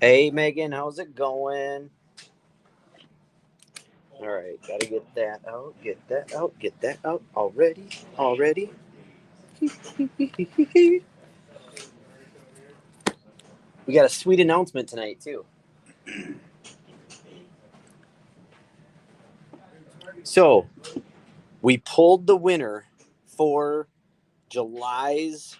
Hey, Megan, how's it going? All right, gotta get that out, get that out, get that out already, already. We got a sweet announcement tonight, too. So, we pulled the winner for July's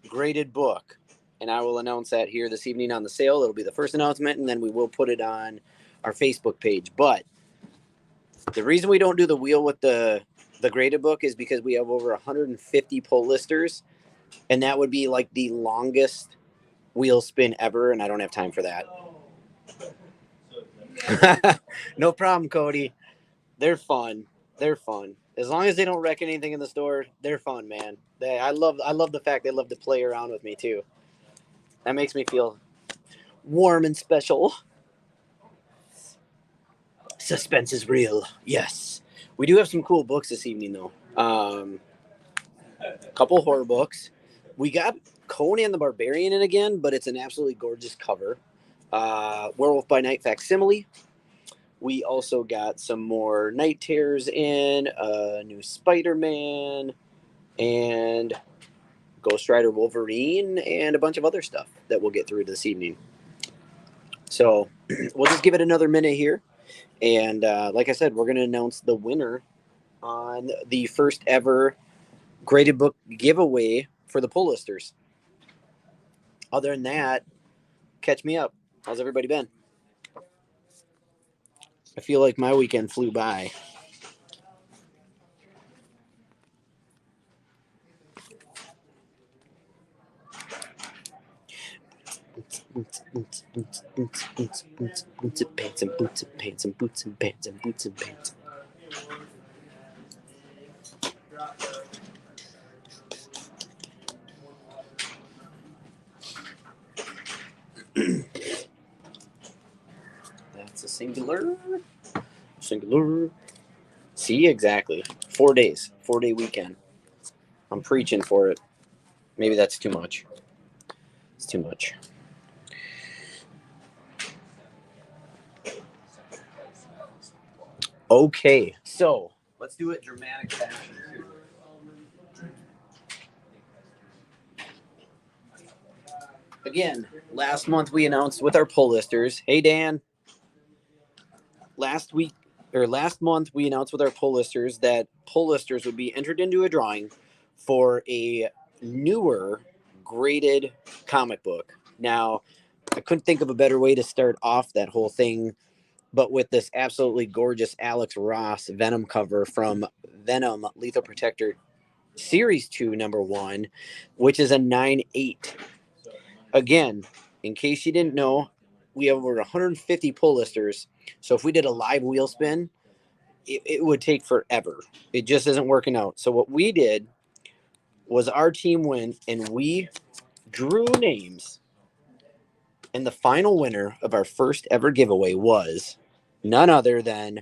graded book, and I will announce that here this evening on the sale. It'll be the first announcement, and then we will put it on our Facebook page. But the reason we don't do the wheel with the graded book is because we have over 150 pull listers, and that would be like the longest wheel spin ever, and I don't have time for that. No problem, Cody. They're fun. They're fun. As long as they don't wreck anything in the store, they're fun, man. I love the fact they love to play around with me too. That makes me feel warm and special. Suspense is real. Yes. We do have some cool books this evening though. A couple horror books. We got Conan the Barbarian in again, but it's an absolutely gorgeous cover. Werewolf by Night facsimile. We also got some more Night Terrors in, a new Spider-Man, and Ghost Rider Wolverine, and a bunch of other stuff that we'll get through this evening. So we'll just give it another minute here. And like I said, we're going to announce the winner on the first ever graded book giveaway for the pull listers. Other than that, catch me up. How's everybody been? I feel like my weekend flew by. Boots and pants and boots and pants and boots and pants and boots and pants. That's a singular. Singular. See, exactly. 4 days. 4 day weekend. I'm preaching for it. Maybe that's too much. It's too much. Okay, so let's do it dramatic fashion too. Again, last month we announced with our pull listers. Hey Dan, last month we announced with our pull listers that pull listers would be entered into a drawing for a newer graded comic book. Now, I couldn't think of a better way to start off that whole thing, but with this absolutely gorgeous Alex Ross Venom cover from Venom Lethal Protector Series 2, number 1, which is a 9/8. Again, in case you didn't know, we have over 150 pull listers. So if we did a live wheel spin, it would take forever. It just isn't working out. So what we did was our team went and we drew names. And the final winner of our first ever giveaway was none other than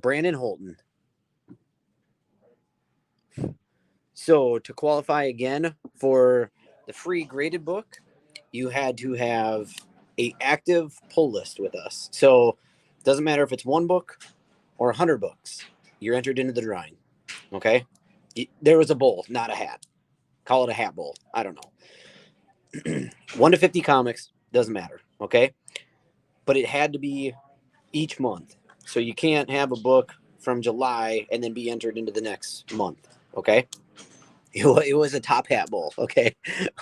Brandon Holton. So to qualify again for the free graded book, you had to have a active pull list with us. So it doesn't matter if it's one book or 100 books. You're entered into the drawing. Okay? There was a bowl, not a hat. Call it a hat bowl. I don't know. 1 to 50 comics, doesn't matter. Okay? But it had to be each month. So you can't have a book from July and then be entered into the next month. Okay? It was a top hat bowl. Okay.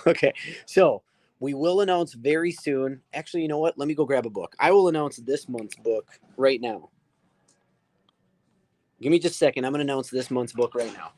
Okay. So we will announce very soon. Actually, you know what? Let me go grab a book. I will announce this month's book right now. Give me just a second. I'm going to announce this month's book right now.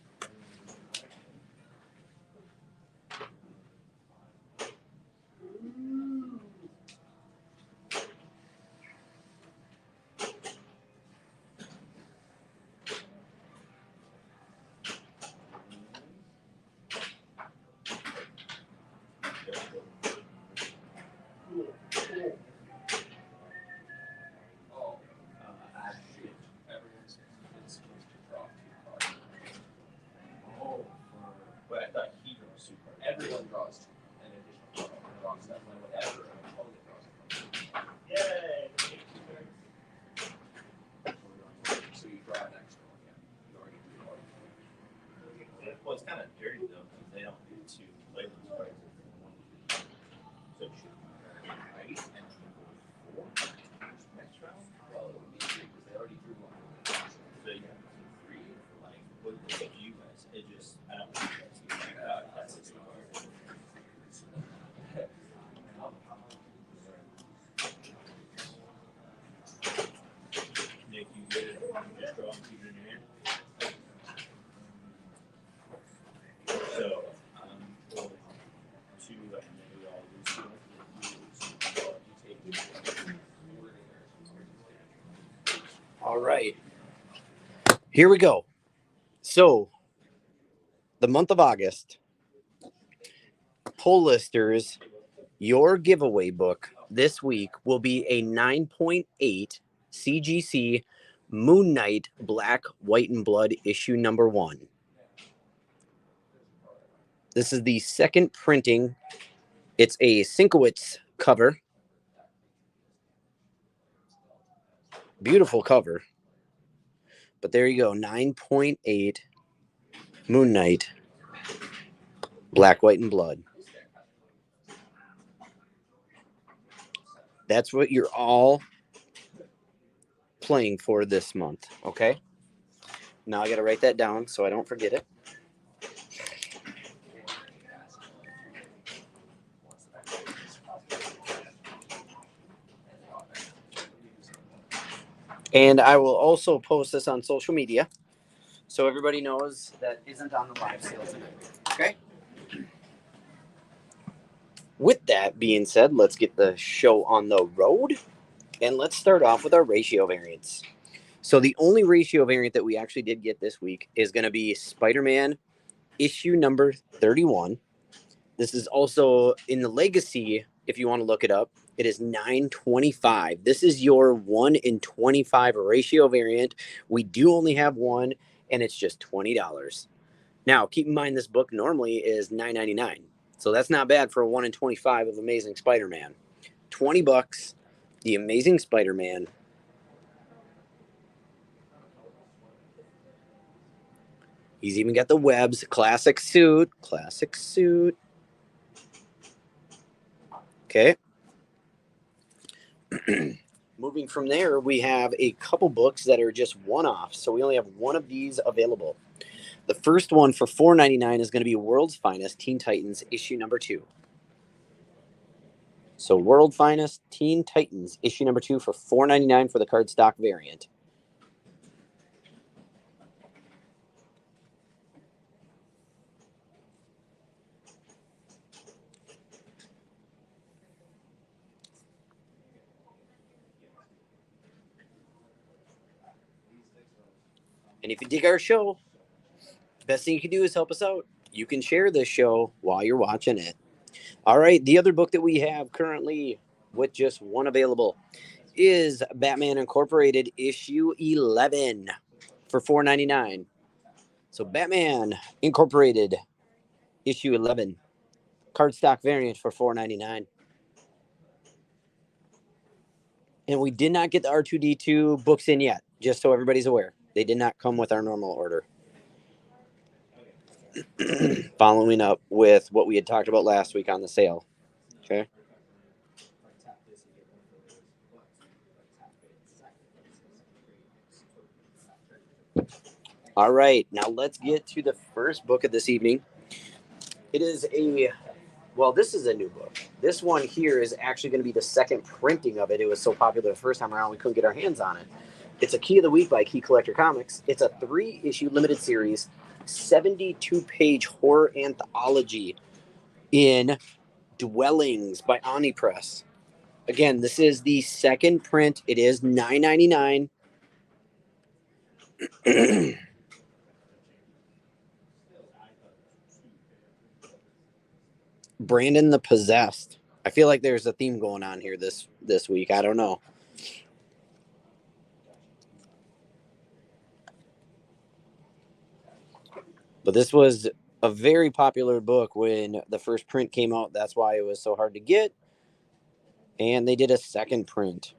All right. Here we go. So, the month of August, Pull Listers, your giveaway book this week will be a 9.8 CGC Moon Knight Black, White, and Blood issue number 1. This is the second printing. It's a Sienkiewicz cover. Beautiful cover. But there you go, 9.8 Moon Knight Black, White, and Blood. That's what you're all playing for this month, okay? Now I got to write that down so I don't forget it. And I will also post this on social media so everybody knows that isn't on the live sale tonight, okay? With that being said, let's get the show on the road. And let's start off with our ratio variants. So the only ratio variant that we actually did get this week is going to be Spider-Man issue number 31. This is also in the Legacy, if you want to look it up. It is 925. This is your 1 in 25 ratio variant. We do only have one, and it's just $20. Now, keep in mind this book normally is $9.99. So that's not bad for a 1 in 25 of Amazing Spider-Man. $20, The Amazing Spider-Man. He's even got the webs. Classic suit. Classic suit. Okay. Moving from there, we have a couple books that are just one-off. So we only have one of these available. The first one for $4.99 is going to be World's Finest Teen Titans issue number 2. So World Finest Teen Titans issue number 2 for $4.99 for the cardstock variant. And if you dig our show, the best thing you can do is help us out. You can share this show while you're watching it. All right, the other book that we have currently with just one available is Batman Incorporated issue 11 for $4.99. So Batman Incorporated issue 11, cardstock variant for $4.99. And we did not get the R2-D2 books in yet, just so everybody's aware. They did not come with our normal order. Following up with what we had talked about last week on the sale. Okay. All right, now let's get to the first book of this evening. It is this is a new book. This one here is actually going to be the second printing of it. It was so popular the first time around, we couldn't get our hands on it. It's a Key of the Week by Key Collector Comics. It's a 3-issue limited series, 72-page horror anthology in Dwellings by Omni Press. Again, this is the second print. It is $9.99. Brandon the Possessed. I feel like there's a theme going on here this week. I don't know. But this was a very popular book when the first print came out. That's why it was so hard to get. And they did a second print.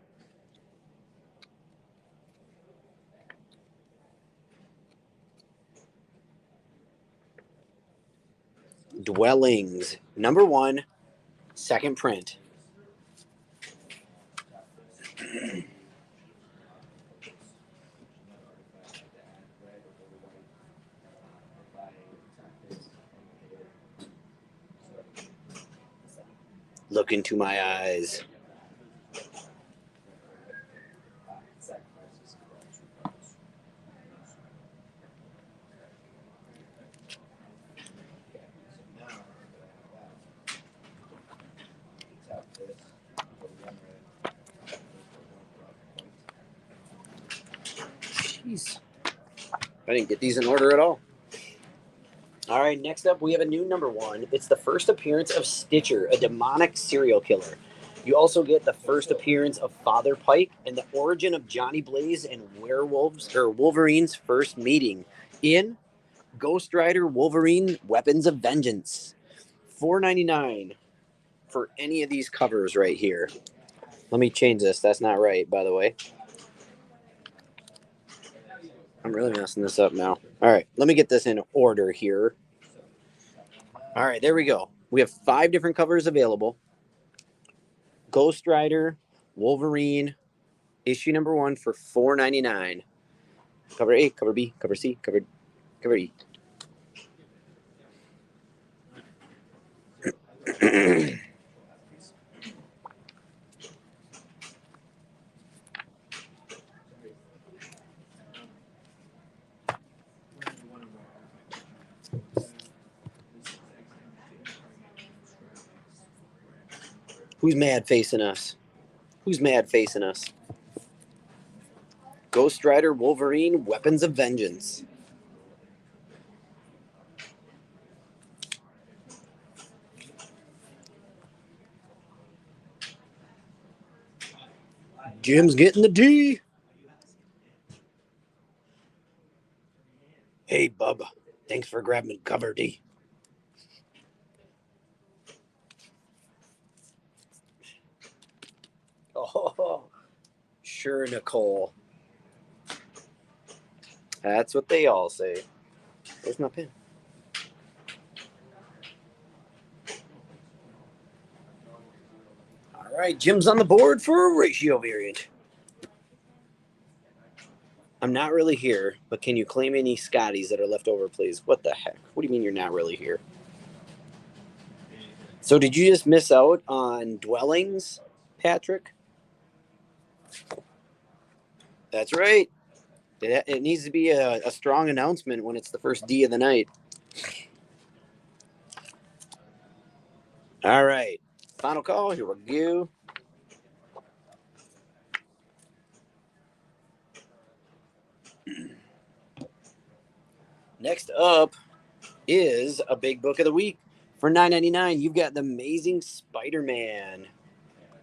Dwellings, number 1, second print. Look into my eyes. Jeez. I didn't get these in order at all. All right, next up, we have a new number one. It's the first appearance of Stitcher, a demonic serial killer. You also get the first appearance of Father Pike and the origin of Johnny Blaze and Wolverine's first meeting in Ghost Rider Wolverine Weapons of Vengeance. $4.99 for any of these covers right here. Let me change this. That's not right, by the way. I'm really messing this up now. All right, let me get this in order here. All right, there we go. We have 5 different covers available. Ghost Rider, Wolverine, issue number 1 for $4.99. Cover A, cover B, cover C, cover E. Who's mad facing us? Who's mad facing us? Ghost Rider, Wolverine, Weapons of Vengeance. Jim's getting the D. Hey, Bubba. Thanks for grabbing cover D. Oh, sure, Nicole. That's what they all say. Where's my pen? All right, Jim's on the board for a ratio variant. I'm not really here, but can you claim any Scotties that are left over, please? What the heck? What do you mean you're not really here? So did you just miss out on Dwellings, Patrick? That's right. It needs to be a strong announcement when it's the first D of the night. All right. Final call. Here we go. Next up is a big book of the week. For $9.99, you've got The Amazing Spider-Man.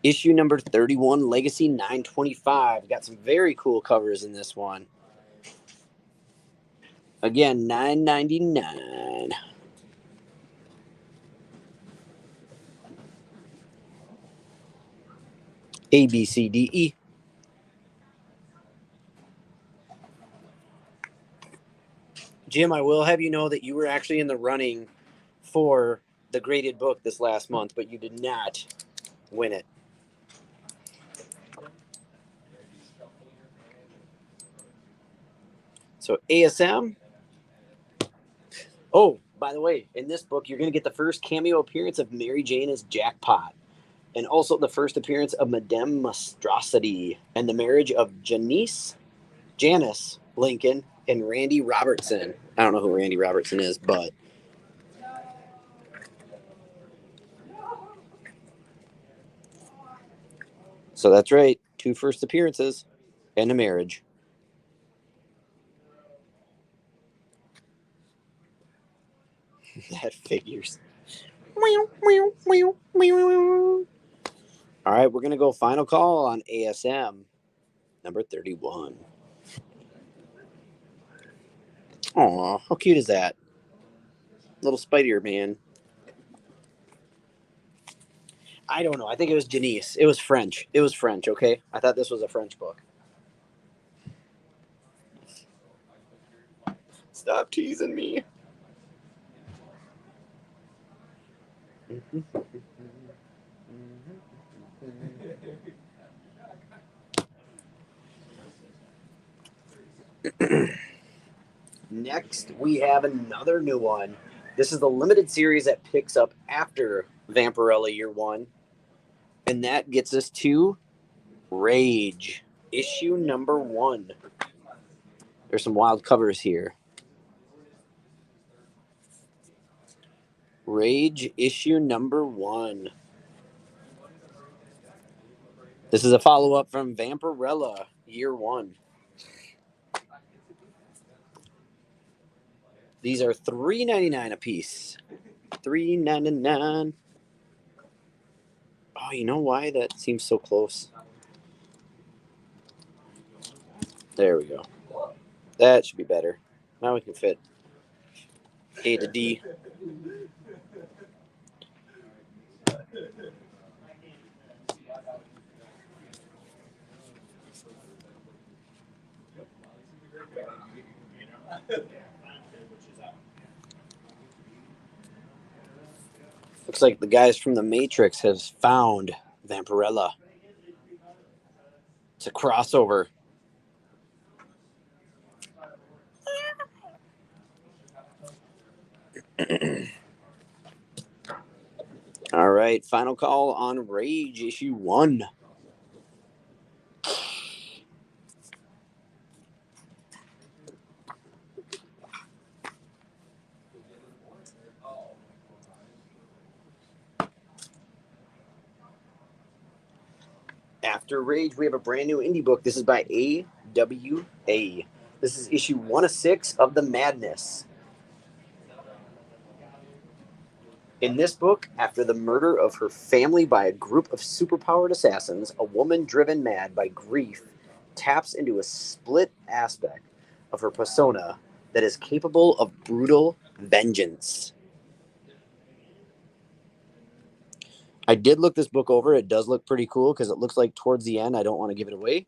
Issue number 31, Legacy 925. Got some very cool covers in this one. Again, $9.99. A, B, C, D, E. Jim, I will have you know that you were actually in the running for the graded book this last month, but you did not win it. So ASM. Oh, by the way, in this book, you're going to get the first cameo appearance of Mary Jane as Jackpot, and also the first appearance of Madame Monstrosity and the marriage of Janice Lincoln and Randy Robertson. I don't know who Randy Robertson is, but so that's right. 2 first appearances and a marriage. That figures. All right, we're going to go final call on ASM number 31. Aw, how cute is that? Little Spider-Man. I don't know. I think it was Janice. It was French. Okay? I thought this was a French book. Stop teasing me. Next, we have another new one. This is the limited series that picks up after Vampirella Year 1. And that gets us to Rage, issue number 1. There's some wild covers here. Rage, issue number 1. This is a follow-up from Vampirella Year 1. These are $3.99 a piece. $3.99. Oh, you know why that seems so close? There we go. That should be better. Now we can fit A to D. Looks like the guys from the Matrix have found Vampirella. It's a crossover. All right, final call on Rage issue 1. After Rage, we have a brand new indie book. This is by AWA. This is issue 1 of 6 of The Madness. In this book, after the murder of her family by a group of superpowered assassins, a woman driven mad by grief taps into a split aspect of her persona that is capable of brutal vengeance. I did look this book over. It does look pretty cool because it looks like towards the end, I don't want to give it away,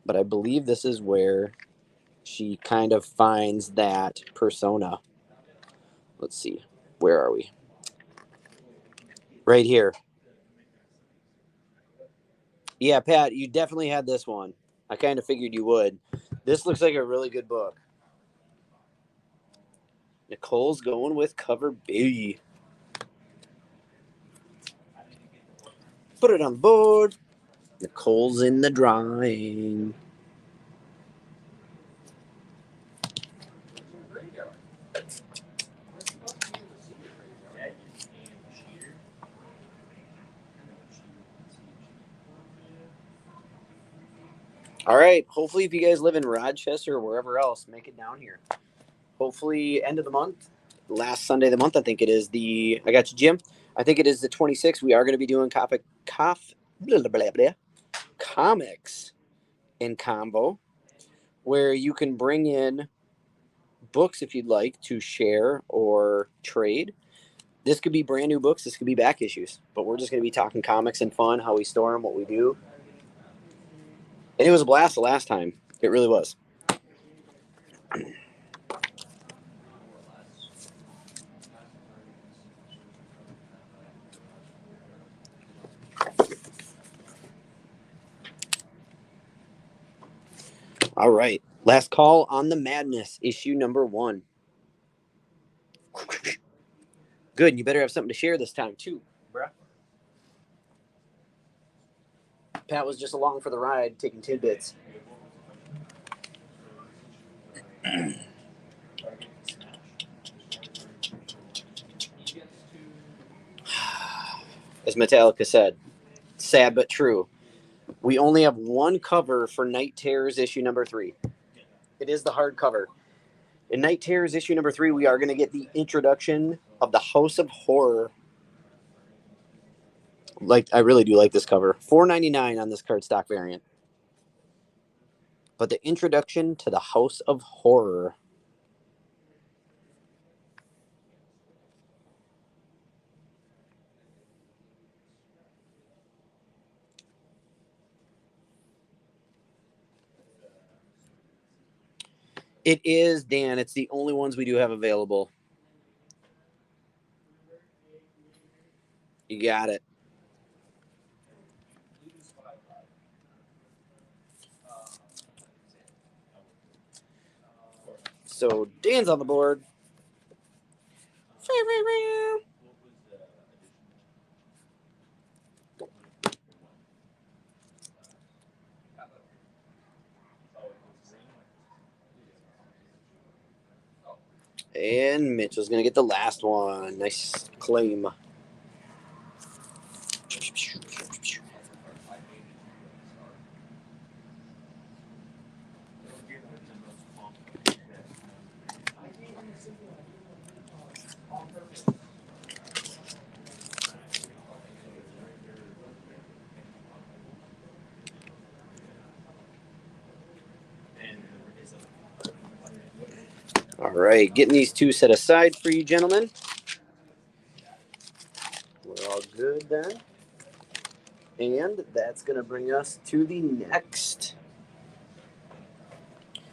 but I believe this is where she kind of finds that persona. Let's see. Where are we? Right here. Yeah, Pat, you definitely had this one. I kind of figured you would. This looks like a really good book. Nicole's going with cover B. Put it on the board. Nicole's in the drawing. All right. Hopefully, if you guys live in Rochester or wherever else, make it down here. Hopefully, end of the month, last Sunday of the month. I think it is the. I got you, Jim. I think it is the 26th. We are going to be doing comics in combo, where you can bring in books if you'd like to share or trade. This could be brand new books. This could be back issues. But we're just going to be talking comics and fun, how we store them, what we do. And it was a blast the last time. It really was. All right. Last call on the madness, issue number 1. Good. You better have something to share this time, too, bruh. Pat was just along for the ride, taking tidbits. As Metallica said, sad but true. We only have one cover for Night Terrors issue number 3. It is the hardcover. In Night Terrors issue number 3, we are going to get the introduction of the House of Horror. I really do like this cover. $4.99 on this cardstock variant. But the introduction to the House of Horror. It is, Dan. It's the only ones we do have available. You got it. So Dan's on the board. And Mitchell's going to get the last one. Nice claim. All right, getting these two set aside for you gentlemen. We're all good then. And that's going to bring us to the next.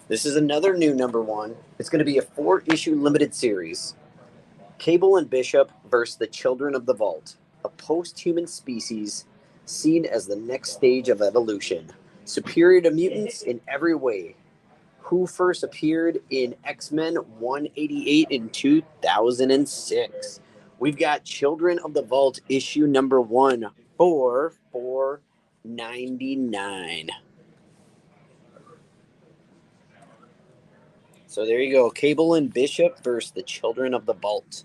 This is another new number one. It's going to be a 4-issue limited series. Cable and Bishop versus the Children of the Vault, a post-human species seen as the next stage of evolution, superior to mutants in every way. Who first appeared in X-Men 188 in 2006. We've got Children of the Vault issue number 1 for $4.99. So there you go. Cable and Bishop versus the Children of the Vault.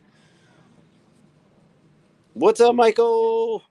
What's up, Michael?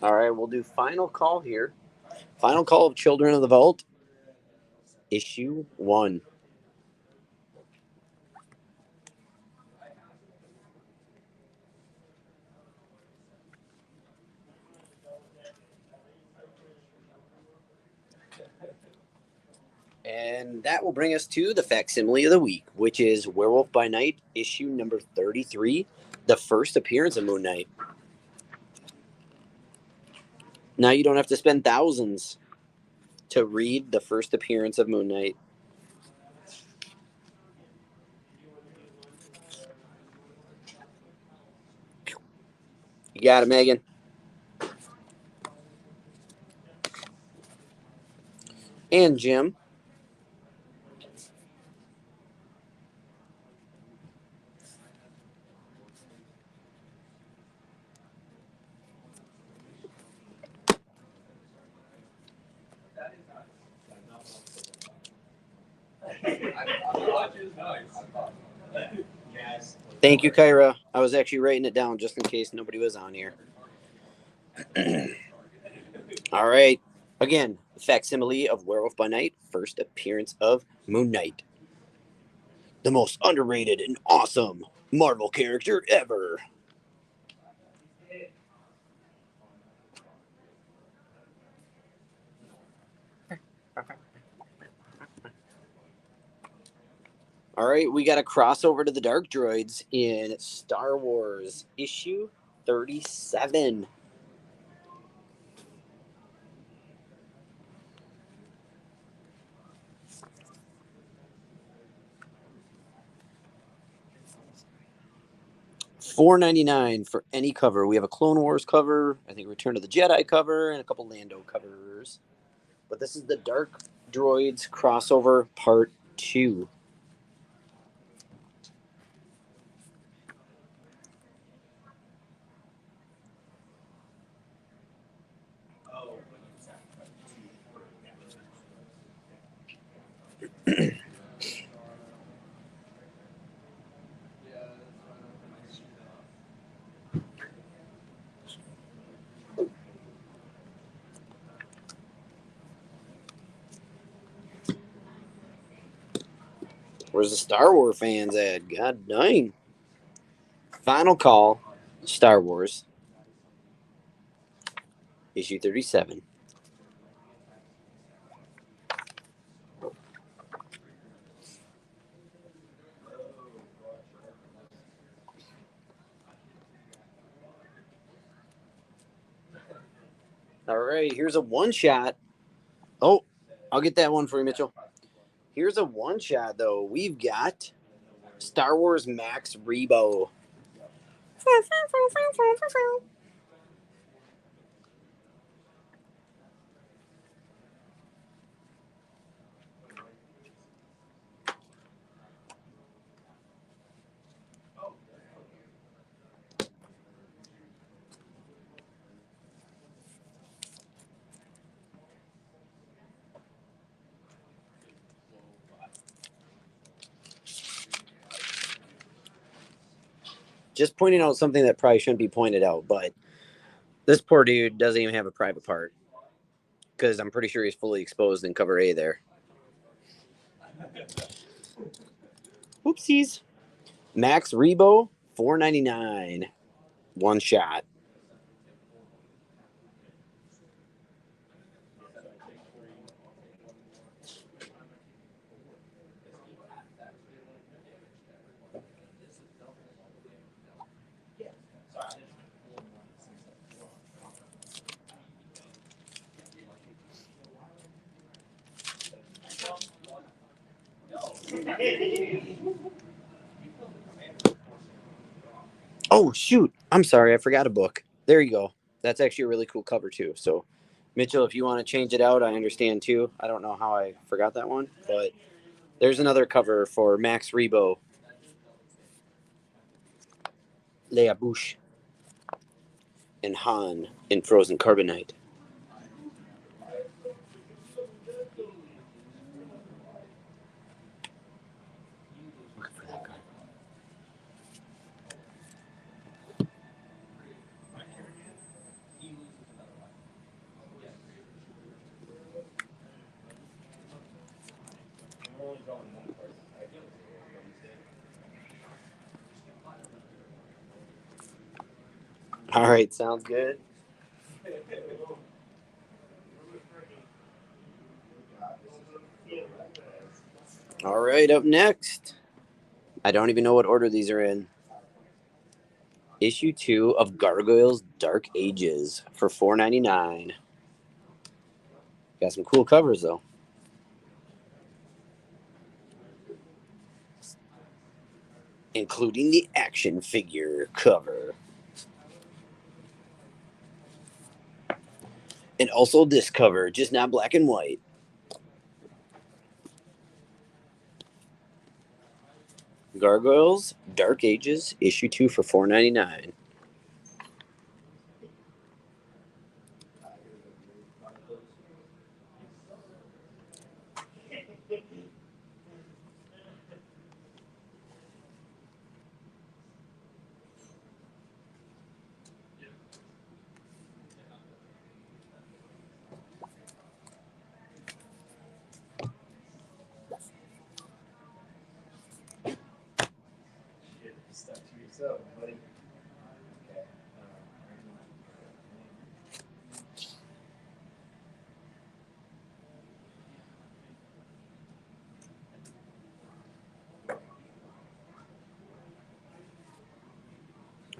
All right, we'll do final call here. Final call of Children of the Vault, issue 1. And that will bring us to the facsimile of the week, which is Werewolf by Night, issue number 33, the first appearance of Moon Knight. Now you don't have to spend thousands to read the first appearance of Moon Knight. You got it, Megan. And Jim. Thank you, Kyra. I was actually writing it down just in case nobody was on here. All right. Again, facsimile of Werewolf by Night, first appearance of Moon Knight. The most underrated and awesome Marvel character ever. All right, we got a crossover to the Dark Droids in Star Wars issue 37. $4.99 for any cover. We have a Clone Wars cover, I think Return of the Jedi cover, and a couple Lando covers. But this is the Dark Droids crossover part 2. Where's the Star Wars fans at? God dang. Final call, Star Wars, issue 37. All right, here's a one-shot. Oh, I'll get that one for you, Mitchell. Here's a one-shot, though. We've got Star Wars Max Rebo. just pointing out something that probably shouldn't be pointed out, but this poor dude doesn't even have a private part because I'm pretty sure he's fully exposed in cover A there. Oopsies. Max Rebo, $4.99. One shot. Oh, shoot. I'm sorry. I forgot a book. There you go. That's actually a really cool cover, too. So, Mitchell, if you want to change it out, I understand, too. I don't know how I forgot that one, but there's another cover for Max Rebo. Leia Bouche and Han in Frozen Carbonite. All right, sounds good. All right, up next. I don't even know what order these are in. Issue 2 of Gargoyles Dark Ages for $4.99. Got some cool covers, though. Including the action figure cover. And also this cover, just not black and white. Gargoyles Dark Ages, issue 2 for $4.99.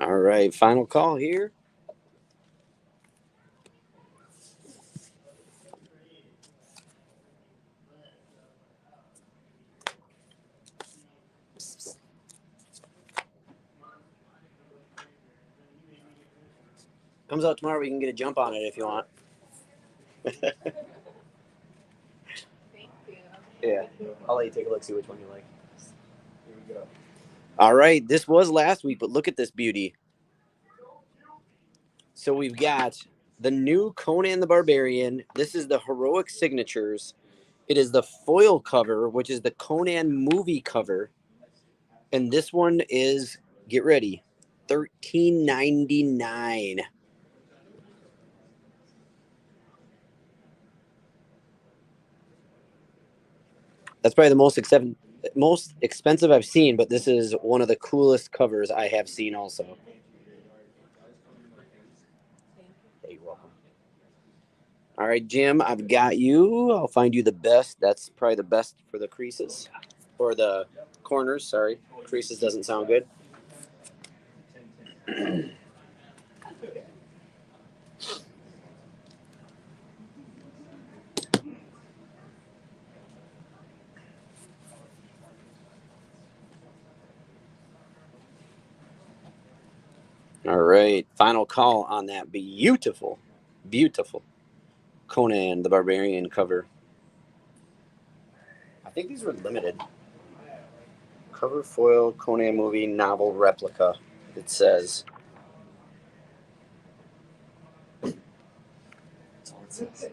All right, final call here. Comes out tomorrow. We can get a jump on it if you want. Thank you. Yeah, I'll let you take a look, see which one you like. Here we go. All right, this was last week, but look at this beauty. So we've got the new Conan the Barbarian. This is the Heroic Signatures. It is the foil cover, which is the Conan movie cover. And this one is, get ready, $13.99. That's probably the most expensive I've seen, but this is one of the coolest covers I have seen also. Hey, you're welcome. All right, Jim, I've got you. I'll find you the best. That's probably the best for the creases or the corners. Sorry, creases doesn't sound good. All right, final call on that beautiful, beautiful Conan the Barbarian cover. I think these were limited. Cover foil Conan movie novel replica. It says. That's all it says.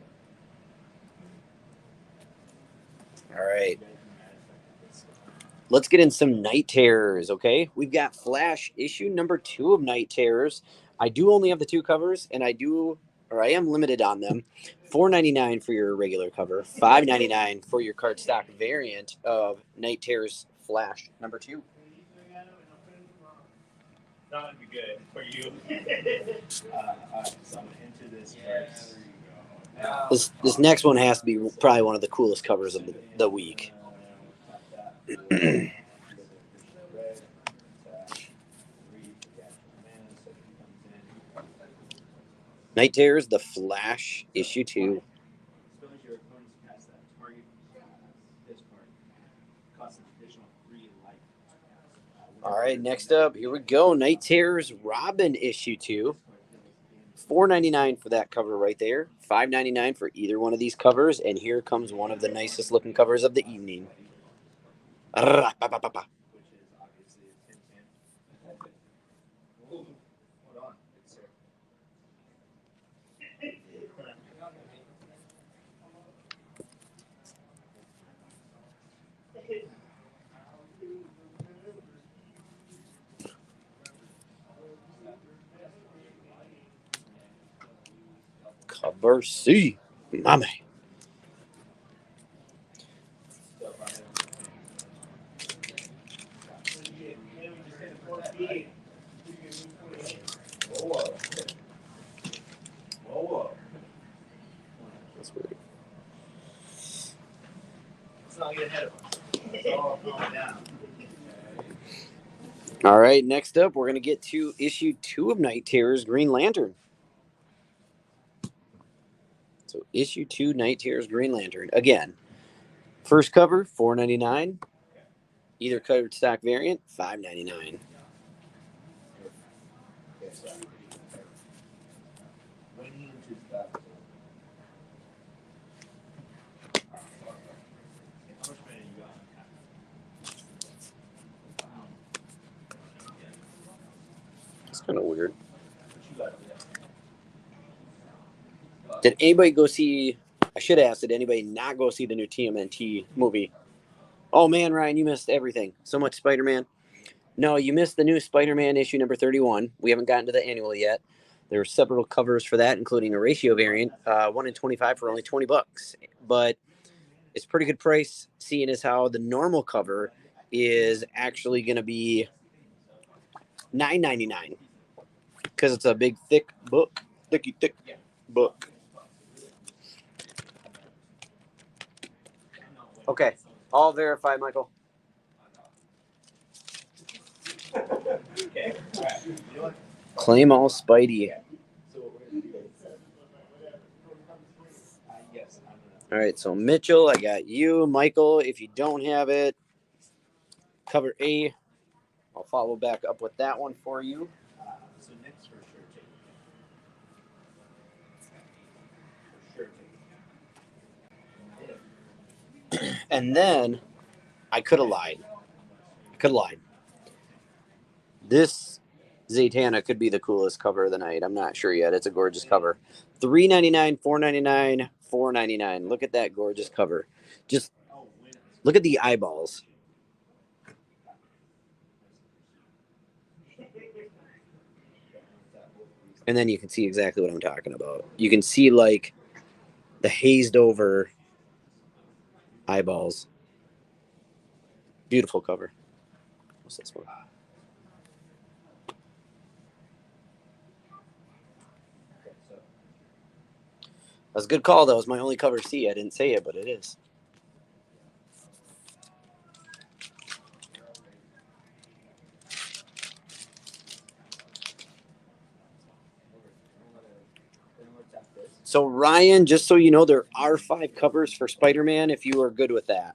All right. let's get in some Night Terrors, okay? We've got Flash issue number 2 of Night Terrors. I do only have the 2 covers, and I am limited on them. $4.99 for your regular cover, $5.99 for your cardstock variant of Night Terrors Flash number 2. That would be good for you. All right, so I'm gonna enter this first. This next one has to be probably one of the coolest covers of the week. Night Terrors, The Flash, issue 2. All right, next up, here we go. Night Terrors, Robin, issue 2. $4.99 for that cover right there. $5.99 for either one of these covers. And here comes one of the nicest looking covers of the evening. Cover C, mommy. That's weird. Let's not get ahead of us. It's all calm down. All right, next up, we're going to get to issue 2 of Night Terrors, Green Lantern. So issue 2, Night Terrors, Green Lantern. Again, first cover, $4.99. Either colored stock variant, $5.99. It's kind of weird. Did anybody go see? I should ask. Did anybody not go see the new TMNT movie? Oh man, Ryan, you missed everything. So much Spider-Man. No, you missed the new Spider-Man issue number 31. We haven't gotten to the annual yet. There are several covers for that, including a ratio variant, 1 in 25 for only $20. But it's a pretty good price, seeing as how the normal cover is actually going to be $9.99 because it's a big, thick book, thick book. Okay, I'll verify, Michael. Okay. All right. Claim all Spidey. All right, so Mitchell, I got you. Michael, if you don't have it, cover A. I'll follow back up with that one for you. So next for sure. And then I could have lied. This Zatanna could be the coolest cover of the night. I'm not sure yet. It's a gorgeous cover. $3.99, $4.99, $4.99. Look at that gorgeous cover. Just look at the eyeballs. And then you can see exactly what I'm talking about. You can see like the hazed over eyeballs. Beautiful cover. What's this one? That's a good call. That was my only cover C. I didn't say it, but it is. So Ryan, just so you know, there are 5 covers for Spider-Man if you are good with that.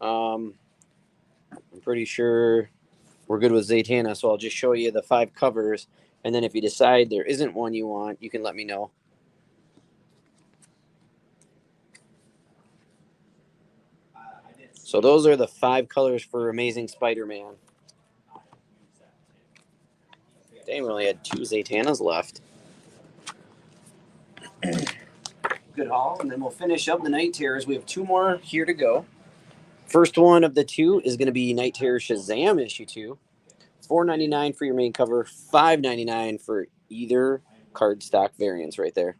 I'm pretty sure we're good with Zatanna, so I'll just show you the 5 covers, and then if you decide there isn't one you want, you can let me know. So those are the 5 colors for Amazing Spider-Man. Dang, we only had 2 Zatannas left. Good haul, and then we'll finish up the Night Terrors. We have 2 more here to go. First one of the two is going to be Night Terror Shazam issue 2. $4.99 for your main cover, $5.99 for either cardstock variants right there.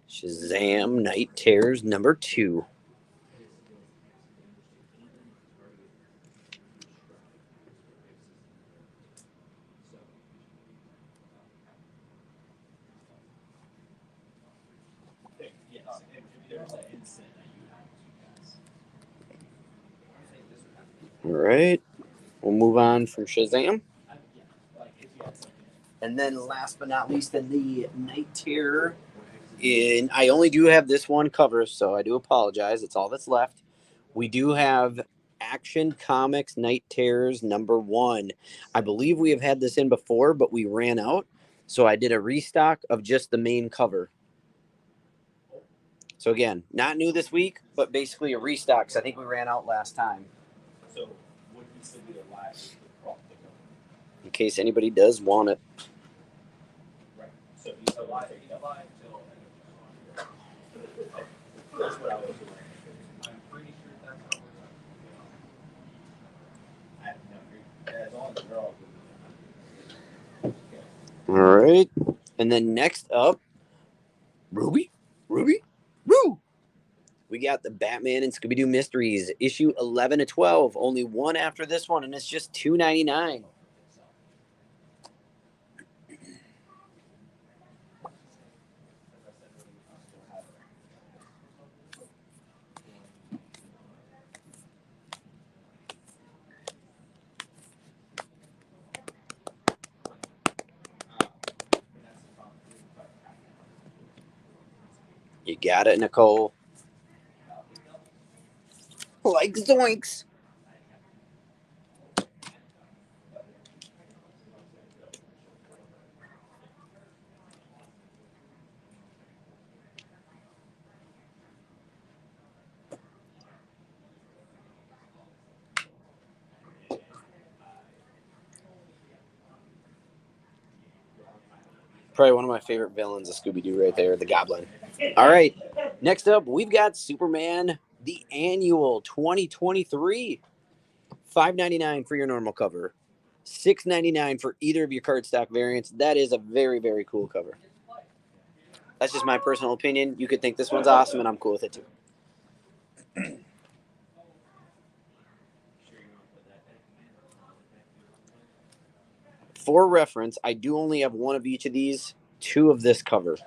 Shazam Night Terrors number 2. All right. We'll move on from Shazam. And then last but not least, in the Night Terror, I only do have this one cover, so I do apologize. It's all that's left. We do have Action Comics Night Terrors number 1. I believe we have had this in before, but we ran out. So I did a restock of just the main cover. So again, not new this week, but basically a restock because I think we ran out last time. So would he still be alive? In case anybody does want it. Right. So he's alive till. That's what I was doing. I'm pretty sure that's how we're done. I have no idea. As long as they're all good. All right. And then next up, Ruby. We got the Batman and Scooby-Doo Mysteries, issue 11 to 12. Only one after this one, and it's just $2.99. You got it, Nicole. Like zoinks. Probably one of my favorite villains of Scooby-Doo right there, the Goblin. All right. Next up, we've got Superman, the Annual 2023. $5.99 for your normal cover. $6.99 for either of your cardstock variants. That is a very, very cool cover. That's just my personal opinion. You could think this one's awesome, and I'm cool with it too. For reference, I do only have one of each of these, 2 of this cover.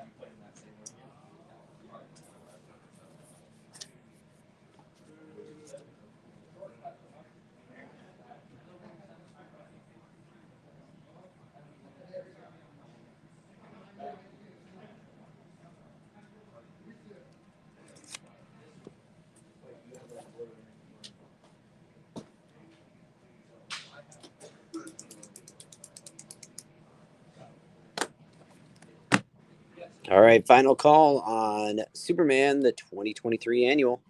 All right, final call on Superman, the 2023 Annual.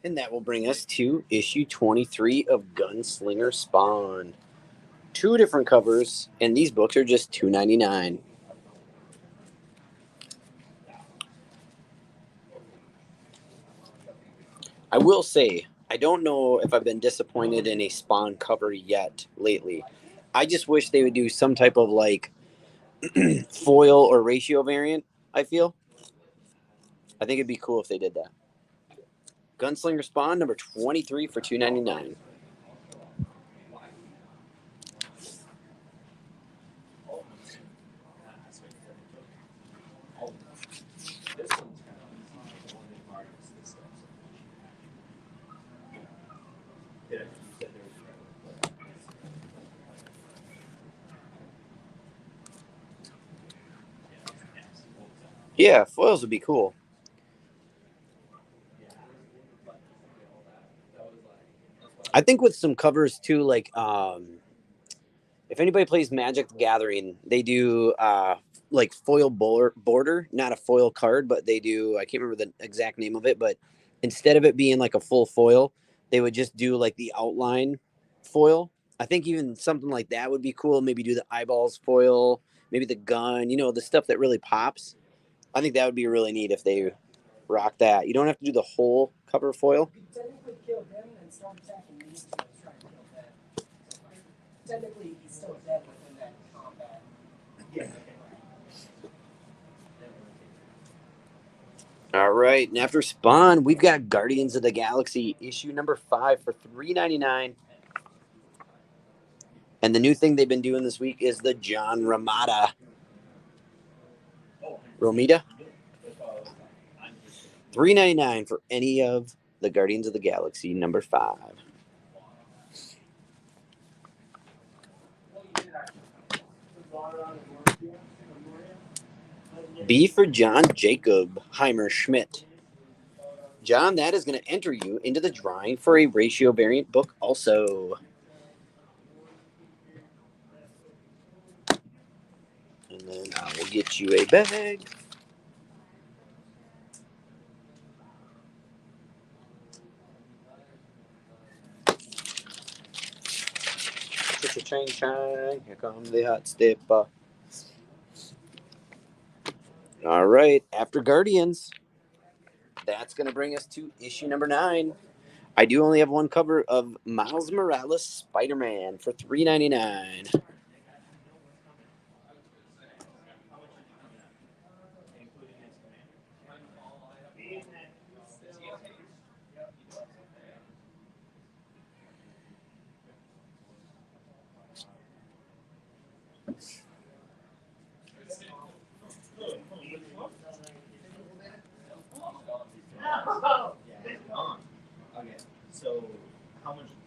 And that will bring us to issue 23 of Gunslinger Spawn. 2 different covers, and these books are just $2.99. I will say, I don't know if I've been disappointed in a Spawn cover yet lately. I just wish they would do some type of like foil or ratio variant, I feel. I think it'd be cool if they did that. Gunslinger Spawn number 23 for $2.99. Yeah, foils would be cool. I think with some covers too, like if anybody plays Magic the Gathering, they do like foil border, not a foil card, but they do, I can't remember the exact name of it, but instead of it being like a full foil, they would just do like the outline foil. I think even something like that would be cool. Maybe do the eyeballs foil, maybe the gun, the stuff that really pops. I think that would be really neat if they rock that. You don't have to do the whole cover foil. Technically, he's still dead within that combat. Yeah. All right, and after Spawn, we've got Guardians of the Galaxy issue number 5 for $3.99. And the new thing they've been doing this week is the John Romita. $3.99 for any of the Guardians of the Galaxy number 5. B for John Jacob Heimer Schmidt. John, that is going to enter you into the drawing for a ratio variant book also. And then I will get you a bag. Chang chang, here comes the hot stepper. All right, after Guardians, that's going to bring us to issue number 9. I do only have one cover of Miles Morales Spider-Man for $3.99.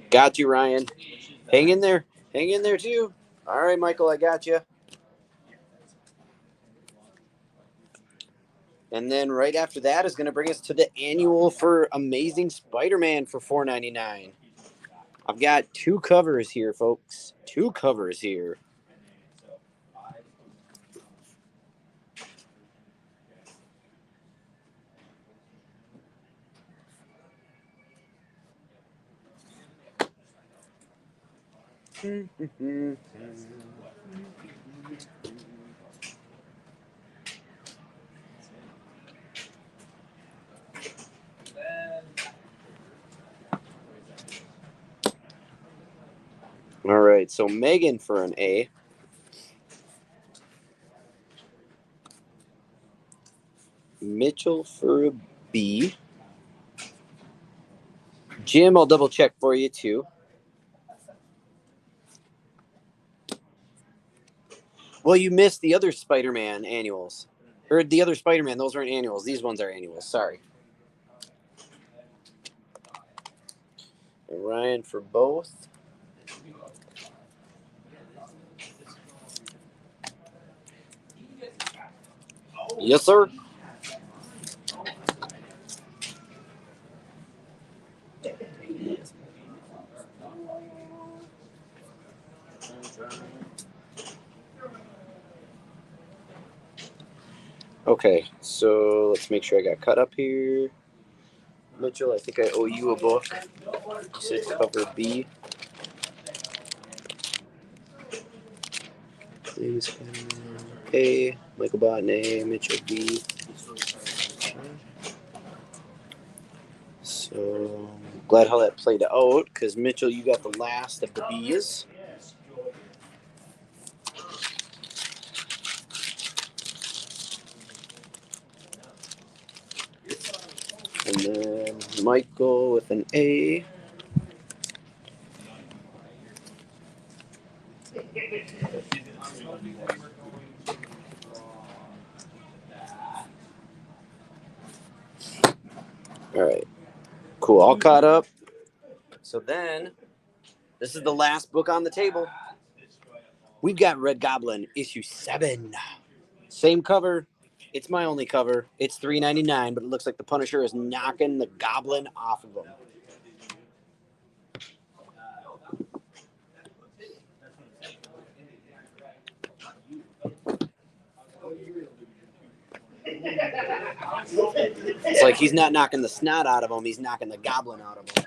Got you, Ryan. Hang in there. Hang in there, too. All right, Michael, I got you. And then right after that is going to bring us to the annual for Amazing Spider-Man for $4.99. I've got 2 covers here, folks. 2 covers here. All right, so Megan for an A. Mitchell for a B. Jim, I'll double check for you, too. Well, you missed the other Spider-Man annuals. Or the other Spider-Man, those aren't annuals. These ones are annuals. Sorry. And Ryan for both. Yes, sir. Okay, so let's make sure I got cut up here. Mitchell, I think I owe you a book. You said cover B. Please, A. Michael Botney, Mitchell B. So glad how that played out, because Mitchell, you got the last of the B's. And then Michael with an A. All right. Cool. All caught up. So then, this is the last book on the table. We've got Red Goblin, issue 7. Same cover. It's my only cover. It's $3.99, but it looks like the Punisher is knocking the Goblin off of him. It's like he's not knocking the snot out of him, he's knocking the goblin out of him.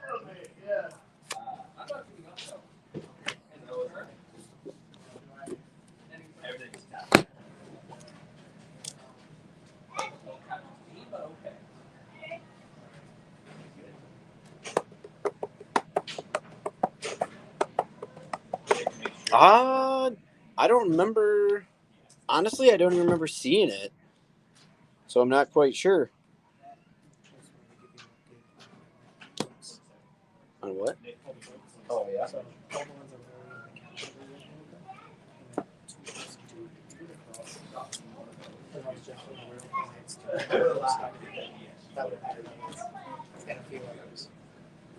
I don't remember. Honestly, I don't even remember seeing it. So I'm not quite sure. On what? Oh, yeah.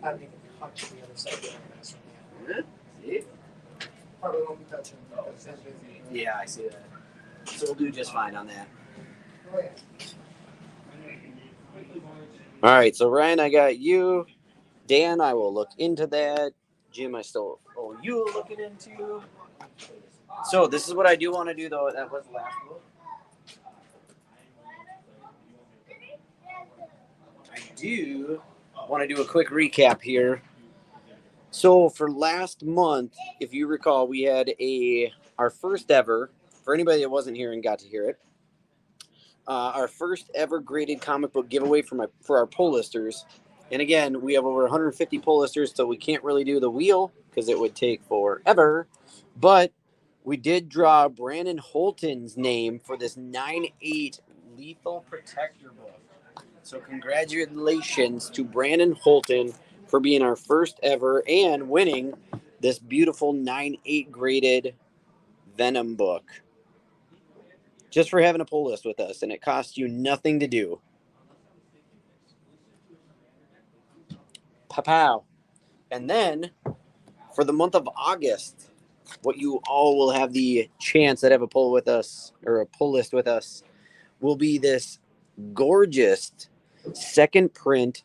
I haven't even touched the other side of the See? Probably won't be touching because it's busy. Yeah, I see that. So we'll do just fine on that. Oh, yeah. All right, so Ryan, I got you. Dan, I will look into that. Jim, I still owe you looking into. So this is what I do want to do, though. That was the last book. I do want to do a quick recap here. So for last month, if you recall, we had our first ever, for anybody that wasn't here and got to hear it, our first ever graded comic book giveaway for our pull listers. And again, we have over 150 pull listers, so we can't really do the wheel because it would take forever. But we did draw Brandon Holton's name for this 9/8 Lethal Protector book. So congratulations to Brandon Holton for being our first ever and winning this beautiful 9/8 graded Venom book. Just for having a pull list with us, and it costs you nothing to do. Pow. And then for the month of August, what you all will have the chance that have a pull with us or a pull list with us will be this gorgeous second print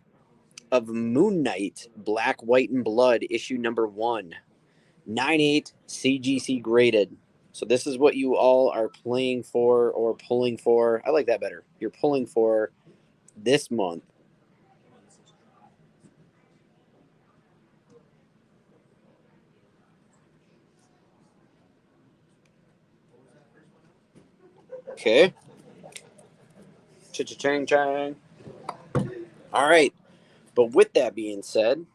of Moon Knight, Black, White, and Blood, issue number 1, 9/8 CGC graded. So this is what you all are playing for or pulling for. I like that better. You're pulling for this month. Okay. Cha-cha-chang-chang. All right. But with that being said,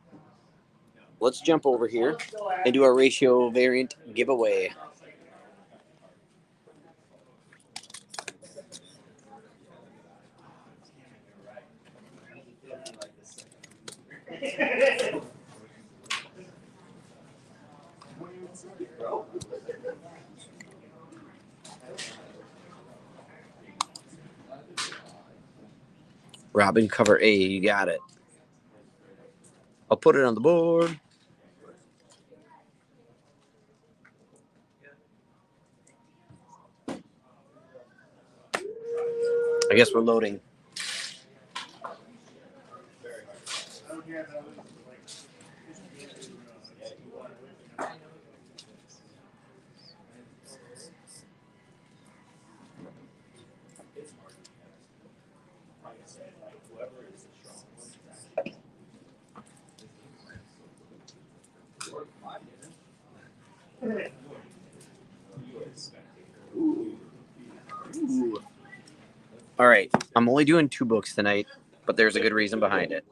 let's jump over here and do our ratio variant giveaway. Robin, cover A, you got it. I'll put it on the board. I guess we're loading. Ooh. All right. I'm only doing 2 books tonight, but there's a good reason behind it.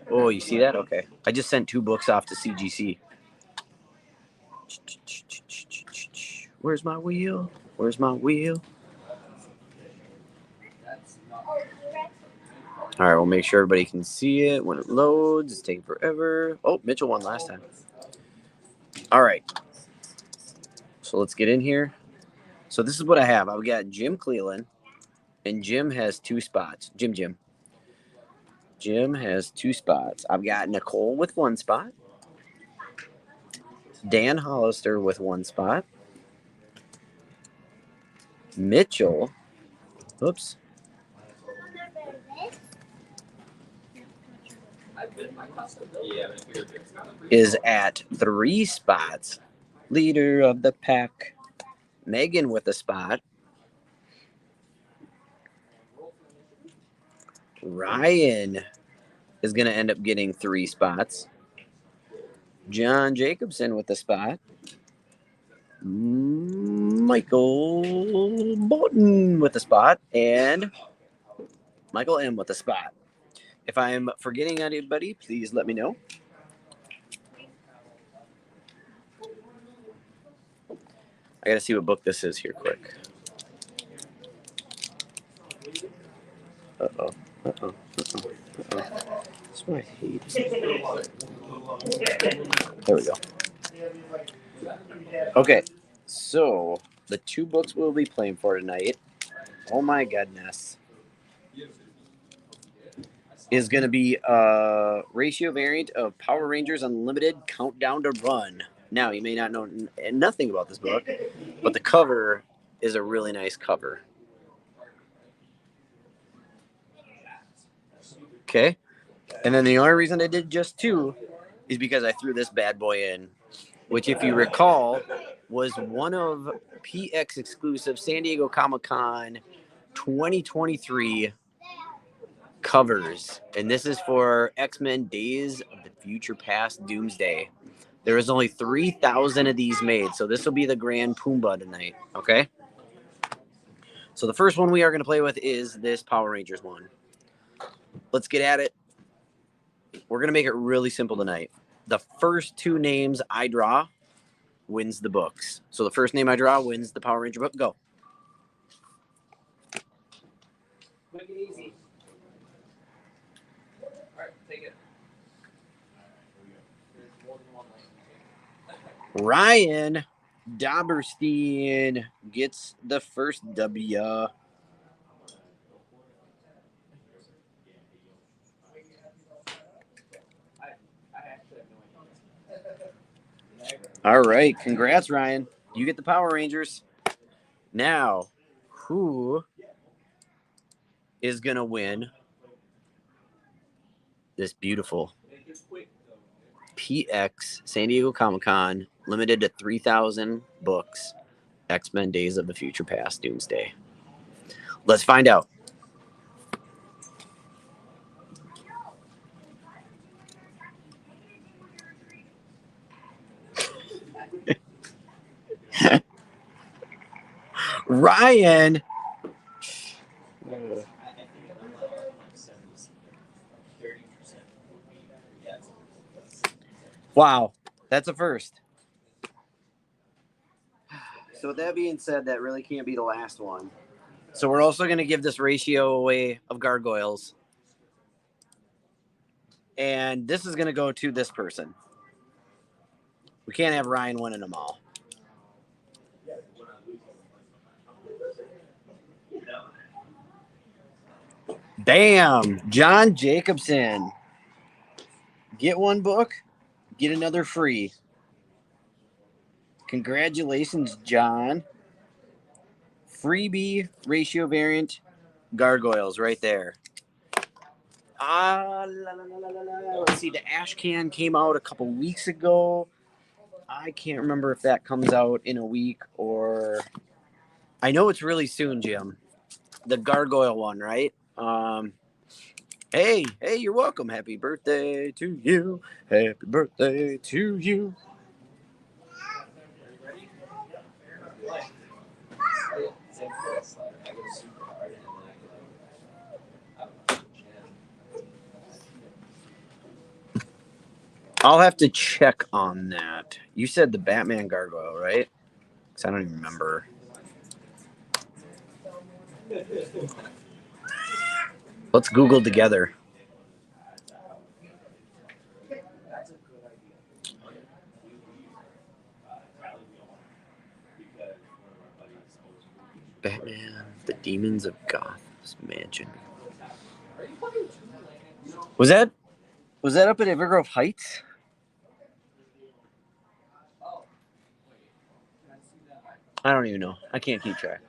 Oh, you see that? Okay. I just sent 2 books off to CGC. Where's my wheel? Where's my wheel? All right, we'll make sure everybody can see it when it loads. It's taking forever. Oh, Mitchell won last time. All right. So let's get in here. So this is what I have. I've got Jim Cleland, and Jim has 2 spots. Jim. Jim has 2 spots. I've got Nicole with 1 spot. Dan Hollister with 1 spot. Mitchell. Oops. Is at 3 spots. Leader of the pack. Megan with a spot. Ryan is going to end up getting 3 spots. John Jacobson with a spot. Michael Bolton with a spot. And Michael M with a spot. If I'm forgetting anybody, please let me know. I got to see what book this is here quick. Uh-oh. Uh-oh. Uh-oh. Uh-oh. That's what I hate. There we go. Okay. So, the 2 books we'll be playing for tonight, oh my goodness, is going to be a ratio variant of Power Rangers Unlimited Countdown to Run. Now, you may not know nothing about this book, but the cover is a really nice cover. Okay. And then the only reason I did just 2 is because I threw this bad boy in, which, if you recall, was one of PX exclusive San Diego Comic-Con 2023 covers. And this is for X-Men Days of the Future Past Doomsday. There is only 3,000 of these made, so this will be the Grand Pumbaa tonight, okay? So the first one we are going to play with is this Power Rangers one. Let's get at it. We're going to make it really simple tonight. The first 2 names I draw wins the books. So the first name I draw wins the Power Ranger book. Go. Make it easy. All right, take it. Ryan Dauberstein gets the first W. All right. Congrats, Ryan. You get the Power Rangers. Now, who is going to win this beautiful PX San Diego Comic-Con limited to 3,000 books, X-Men Days of the Future Past Doomsday? Let's find out. Ryan. Wow, that's a first. So with that being said, that really can't be the last one. So we're also going to give this ratio away of gargoyles. And this is going to go to this person. We can't have Ryan winning them all. Bam! John Jacobson. Get 1 book, get another free. Congratulations, John. Freebie ratio variant gargoyles right there. Let's see. The Ash Can came out a couple weeks ago. I can't remember if that comes out in a week or... I know it's really soon, Jim. The gargoyle one, right? Hey, you're welcome. Happy birthday to you. Happy birthday to you. I'll have to check on that. You said the Batman gargoyle, right? Because I don't even remember. Let's Google together. Batman, the Demons of Gotham's Mansion. Was that up at Evergrove Heights? I don't even know. I can't keep track.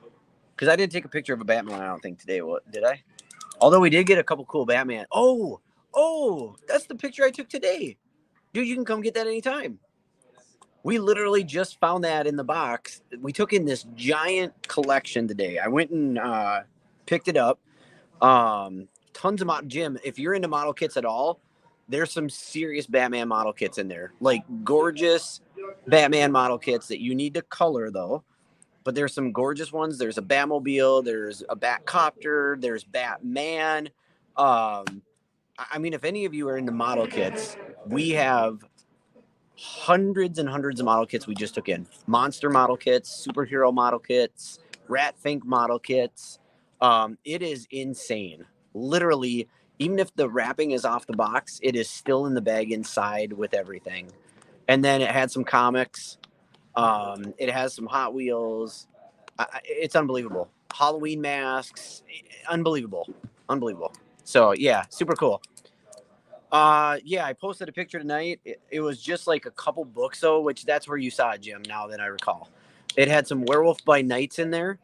Because I didn't take a picture of a Batman, I don't think, today. What did I? Although we did get a couple cool Batman. Oh, that's the picture I took today. Dude, you can come get that anytime. We literally just found that in the box. We took in this giant collection today. I went and picked it up. Tons of Jim, if you're into model kits at all, there's some serious Batman model kits in there. Like gorgeous Batman model kits that you need to color though. But there's some gorgeous ones. There's a Batmobile, there's a Batcopter, there's Batman. I mean, if any of you are into model kits, we have hundreds and hundreds of model kits we just took in. Monster model kits, superhero model kits, Rat Fink model kits. It is insane. Literally, even if the wrapping is off the box, it is still in the bag inside with everything. And then it had some comics. It has some Hot Wheels. It's unbelievable. Halloween masks. Unbelievable. Unbelievable. So, yeah, super cool. Yeah, I posted a picture tonight. It was just like a couple books, though, which that's where you saw it, Jim, now that I recall. It had some Werewolf by Nights in there,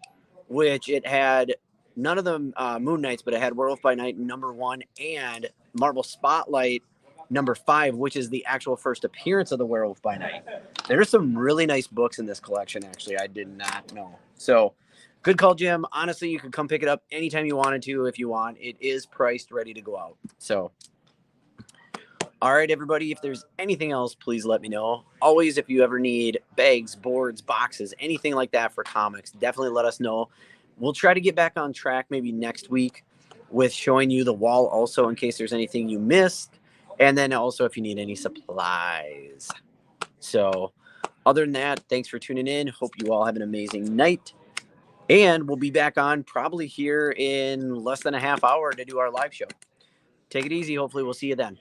which it had none of them Moon Knights, but it had Werewolf by Night #1 and Marvel Spotlight #5, which is the actual first appearance of the Werewolf by Night. There's some really nice books in this collection, actually. I did not know. So, good call, Jim. Honestly, you could come pick it up anytime you wanted to if you want. It is priced, ready to go out. So, all right, everybody, if there's anything else, please let me know. Always, if you ever need bags, boards, boxes, anything like that for comics, definitely let us know. We'll try to get back on track maybe next week with showing you the wall also in case there's anything you missed. And then also if you need any supplies. So other than that, thanks for tuning in. Hope you all have an amazing night. And we'll be back on probably here in less than a half hour to do our live show. Take it easy. Hopefully we'll see you then.